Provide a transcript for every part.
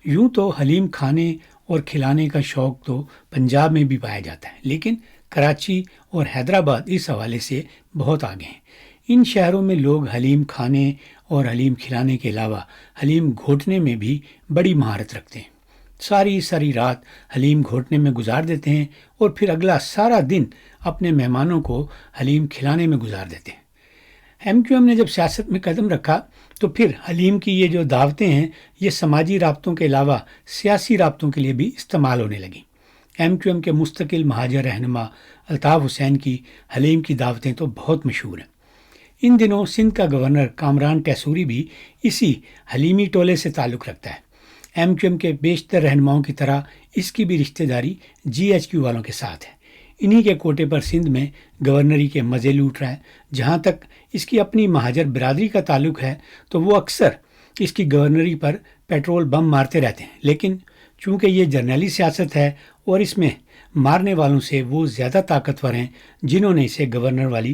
یوں تو حلیم کھانے اور کھلانے کا شوق تو پنجاب میں بھی پایا جاتا ہے، لیکن کراچی اور حیدرآباد اس حوالے سے بہت آگے ہیں۔ ان شہروں میں لوگ حلیم کھانے اور حلیم کھلانے کے علاوہ حلیم گھوٹنے میں بھی بڑی مہارت رکھتے ہیں۔ ساری ساری رات حلیم گھوٹنے میں گزار دیتے ہیں اور پھر اگلا سارا دن اپنے مہمانوں کو حلیم کھلانے میں گزار دیتے ہیں۔ ایم کیو ایم نے جب سیاست میں قدم رکھا تو پھر حلیم کی یہ جو دعوتیں ہیں یہ سماجی رابطوں کے علاوہ سیاسی رابطوں کے لیے بھی استعمال ہونے لگیں۔ ایم کیو ایم کے مستقل مہاجر رہنما الطاف حسین کی حلیم کی دعوتیں تو بہت مشہور ہیں۔ ان دنوں سندھ کا گورنر کامران ٹیسوری بھی اسی حلیمی ٹولے سے تعلق رکھتا ہے۔ ایم کیو ایم کے بیشتر رہنماؤں کی طرح اس کی بھی رشتہ داری جی ایچ کیو والوں کے ساتھ ہے۔ انہی کے کوٹے پر سندھ میں گورنری کے مزے لوٹ رہا ہے۔ جہاں تک اس کی اپنی مہاجر برادری کا تعلق ہے تو وہ اکثر اس کی گورنری پر پیٹرول بم مارتے رہتے ہیں، لیکن چونکہ یہ جرنیلی سیاست ہے اور اس میں مارنے والوں سے وہ زیادہ طاقتور ہیں جنہوں نے اسے گورنر والی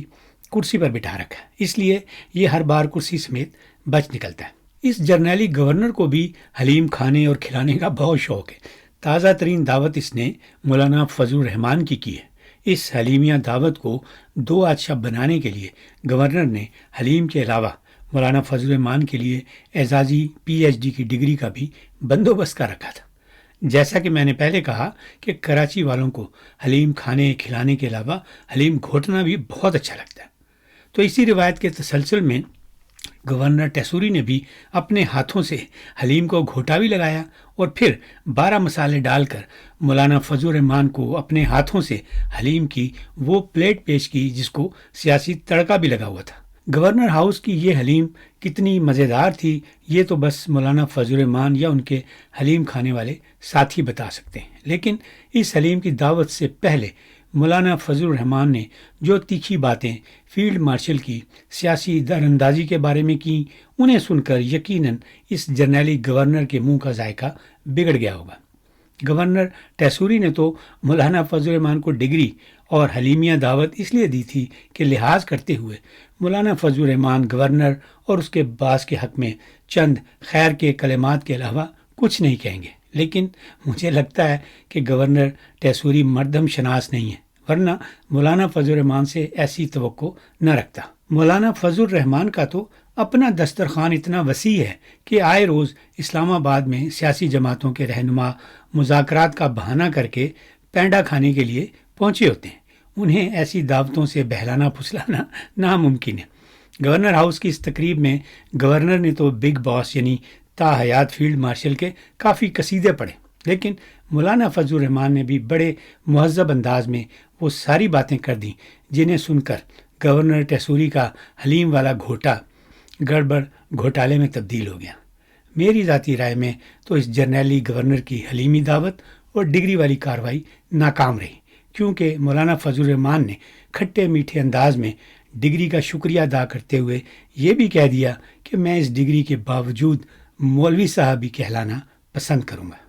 کرسی پر بٹھا رکھا ہے، اس لیے یہ ہر بار کرسی سمیت بچ نکلتا ہے۔ اس جرنیلی گورنر کو بھی حلیم کھانے اور کھلانے کا بہت شوق ہے۔ تازہ ترین دعوت اس نے مولانا فضل الرحمان کی ہے۔ اس حلیمیہ دعوت کو 2 آتشہ بنانے کے لیے گورنر نے حلیم کے علاوہ مولانا فضل الرحمان کے لیے اعزازی پی ایچ ڈی کی ڈگری کا بھی بندوبست کر رکھا تھا۔ جیسا کہ میں نے پہلے کہا کہ کراچی والوں کو حلیم کھانے کھلانے کے علاوہ حلیم گھوٹنا بھی بہت اچھا لگتا ہے۔ تو اسی روایت کے تسلسل میں گورنر ٹیسوری نے بھی اپنے ہاتھوں سے حلیم کو گھوٹا بھی لگایا اور پھر 12 مسالے ڈال کر مولانا فضل الرحمان کو اپنے ہاتھوں سے حلیم کی وہ پلیٹ پیش کی جس کو سیاسی تڑکا بھی لگا ہوا تھا۔ گورنر ہاؤس کی یہ حلیم کتنی مزیدار تھی یہ تو بس مولانا فضل الرحمان یا ان کے حلیم کھانے والے ساتھی بتا سکتے ہیں، لیکن اس حلیم کی دعوت سے پہلے مولانا فضل الرحمان نے جو تیکھی باتیں فیلڈ مارشل کی سیاسی دراندازی کے بارے میں کی، انہیں سن کر یقیناً اس جرنیلی گورنر کے منہ کا ذائقہ بگڑ گیا ہوگا۔ گورنر ٹیسوری نے تو مولانا فضل الرحمان کو ڈگری اور حلیمیہ دعوت اس لیے دی تھی کہ لحاظ کرتے ہوئے مولانا فضل الرحمان گورنر اور اس کے باس کے حق میں چند خیر کے کلمات کے علاوہ کچھ نہیں کہیں گے، لیکن مجھے لگتا ہے کہ گورنر ٹیسوری مردم شناس نہیں ہے، ورنہ مولانا فضل الرحمان سے ایسی توقع نہ رکھتا۔ مولانا فضل الرحمان کا تو اپنا دسترخوان اتنا وسیع ہے کہ آئے روز اسلام آباد میں سیاسی جماعتوں کے رہنما مذاکرات کا بہانہ کر کے پینڈا کھانے کے لیے پہنچے ہوتے ہیں۔ انہیں ایسی دعوتوں سے بہلانا پھسلانا ناممکن ہے۔ گورنر ہاؤس کی اس تقریب میں گورنر نے تو بگ باس یعنی تا حیات فیلڈ مارشل کے کافی قصیدے پڑھے، لیکن مولانا فضل الرحمان نے بھی بڑے مہذب انداز میں وہ ساری باتیں کر دیں جنہیں سن کر گورنر ٹیسوری کا حلیم والا گھوٹا گڑبڑ گھوٹالے میں تبدیل ہو گیا۔ میری ذاتی رائے میں تو اس جرنیلی گورنر کی حلیمی دعوت اور ڈگری والی کارروائی ناکام رہی، کیونکہ مولانا فضل الرحمان نے کھٹے میٹھے انداز میں ڈگری کا شکریہ ادا کرتے ہوئے یہ بھی کہہ دیا کہ میں اس ڈگری کے باوجود مولوی صاحب بھی کہلانا پسند کروں گا۔